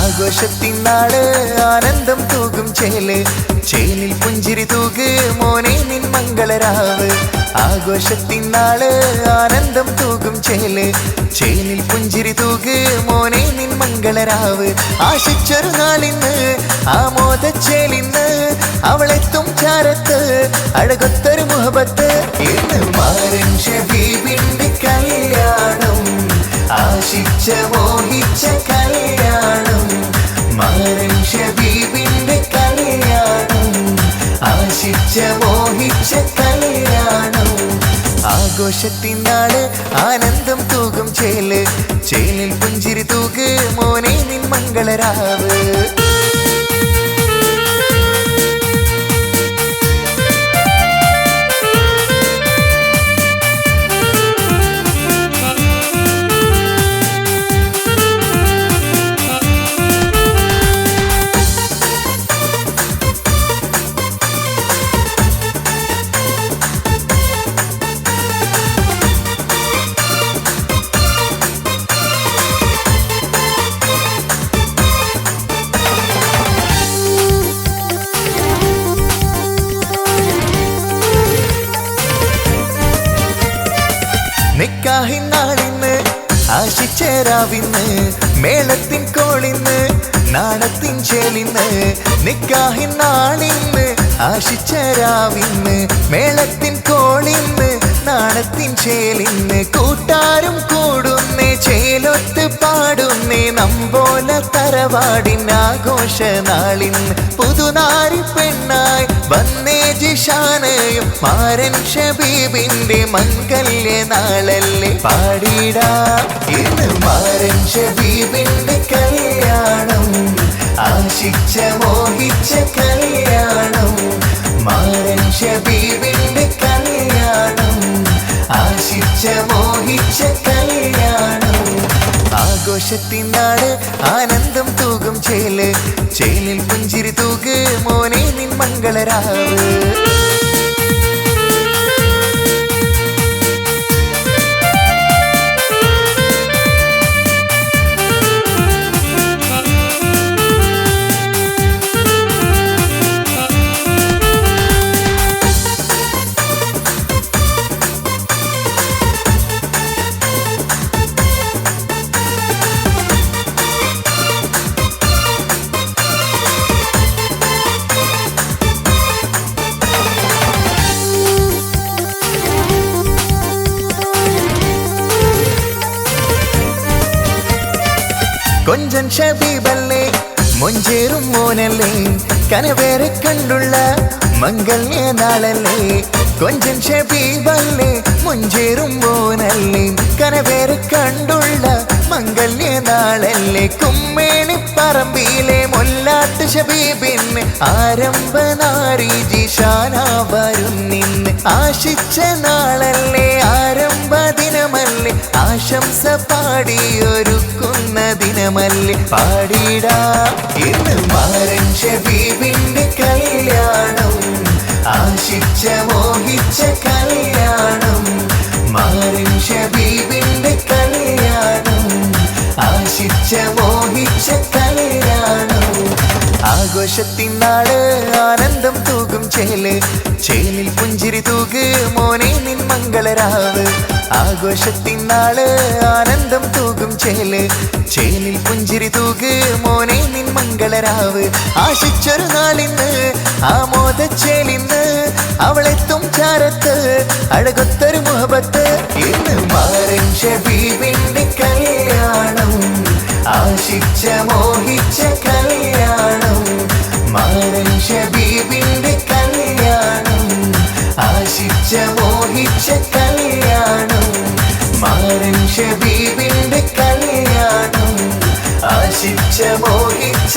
ആഘോഷത്തിൻ നാള് ആനന്ദം തൂകും ചേല് ചേലിൽ പുഞ്ചിരി തൂക് മോനെ നിൻ മംഗളരാവ് ആഘോഷത്തിൻ നാള് ആനന്ദം തൂകും ചേല് ചേലിൽ പുഞ്ചിരി തൂക് മോനെ നിൻ മംഗളരാവ് ആശിച്ചൊരു നാളിന്ന് ആമോദച്ചേലിന്ന് അവളെത്തും ചാരത്ത് അഴകൊത്തൊരു മുഹബത്ത് ഇന്ന് മാരൻ ഷബീബിന്റെ കല്യാണം ആശിച്ച മോഹിച്ച കല്യാണം മാരൻ ഷബീബിന്റെ കല്യാണം ആശിച്ച മോഹിച്ച കല്യാണം ആഘോഷത്തിൻ നാള് ആനന്ദം തൂകും ചേല് ചേലിൽ പുഞ്ചിരി തൂക് മോനെ നിൻ മംഗളരാവ് നിക്കാഹിൻ നാളിന്ന് ആശിച്ചേരാവിന്ന് മേളത്തിൻ കോളിന്ന് നാണത്തിൻ ചേലിന്ന് നിക്കാഹിൻ നാളിന്ന് ആശിച്ചേരാവിന്ന് മേളത്തിൻ കോളിന്ന് നാണത്തിൻ ചേലിന്ന് കൂട്ടാരും കൂടുന്നേ ചേലൊത്ത് പാടുന്നേ നമ്പോല തറവാടിൻ ആഘോഷ നാളിന്ന് പുതുനാരി പെണ്ണായി വന്നേ ജിഷാനയും മാരൻ ഷബീബിന്റെ മംഗല്യ നാളല്ലേ പാടിടാ ഇന്ന് മാരൻ ഷബീബിന്റെ കല്യാണം ആശിച്ച മോഹിച്ച കല്യാണം മാരൻ ഷബീബിന്റെ കല്യാണം ആശിച്ച മോഹിച്ച കല്യാണം ആഘോഷത്തിൻ നാള് ആനന്ദം തൂകും ചേല് ചേലിൽ പുഞ്ചിരി തൂക് മോനെ നിൻ മംഗളരാവ് കൊഞ്ചൻ ഷബീബല്ലേ മൊഞ്ചേറും മോനല്ലേ കനവേറെ കണ്ടുള്ള മംഗല്യ നാളല്ലേ കൊഞ്ചൻ ഷബീബല്ലേ മൊഞ്ചേറും മോനല്ലേ കനവേറെ കണ്ടുള്ള മംഗല്യ നാളല്ലേ കുമ്മേണി പറമ്പിലെ മൊല്ലാട്ട് ഷബീബിന് ആരംഭ നാരി ജിഷാന വരും നിന്ന് ആശിച്ച നാളല്ലേ ആരംഭ ദിനമല്ലേ ആശംസ പാടിയൊരുക്കുന്ന ദിനമല്ലേ പാടിടാ ഇന്ന് മാരൻ ഷബീബിന്റെ കല്യാണം ആശിച്ച മോഹിച്ച കല്യാണം മാരൻ ഷബീബിന്റെ കല്യാണം ആശിച്ച മോഹിച്ച കല്യാണം ആഘോഷത്തിൻ നാള് ആനന്ദം തൂകും ചേല് ചേലിൽ പുഞ്ചിരി തൂക് മോനെ നിൻ മംഗളരാവ് ആഘോഷത്തിൻ നാള് ആനന്ദം തൂകും ചേല് ചേലിൽ പുഞ്ചിരി തൂക് മോനെ നിൻ മംഗളരാവ് ആശിച്ചൊരു നാളിന്ന് ആമോദച്ചേലിന്ന് അവളെത്തും ചാരത്ത് അഴകൊത്തൊരു മുഹബത്ത് ഇന്ന് മാരൻ ഷബീബിന്റെ കല്യാണം ആശിച്ച മോഹിച്ച കല്യാണം മാരൻ ഷബീബിന്റെ കല്യാണം ആശിച്ച മോഹിച്ച കല്യാണം മാരൻ ഷബീബിന്റെ കല്യാണം ആശിച്ച മോഹിച്ച